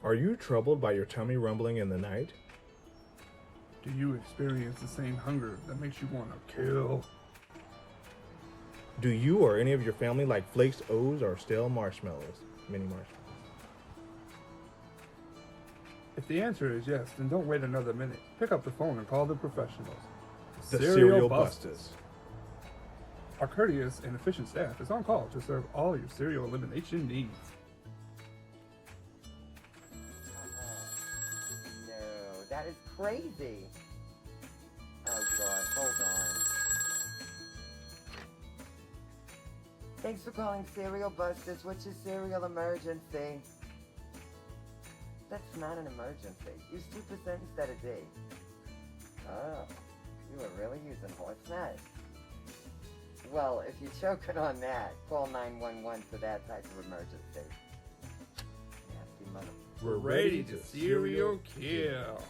Are you troubled by your tummy rumbling in the night? Do you experience the same hunger that makes you want to kill? Do you or any of your family like flakes, O's, or stale marshmallows? Mini marshmallows. If the answer is yes, then don't wait another minute. Pick up the phone and call the professionals. The Cereal Busters. Our courteous and efficient staff is on call to serve all your cereal elimination needs. No, that is crazy. Oh God, hold on. Thanks for calling Cereal Busters. What's your cereal emergency? That's not an emergency. Use 2% instead of D. Oh, you were really using horse nuts. Well, if you're choking on that, call 911 for that type of emergency. Nasty mother. We're ready to serial kill.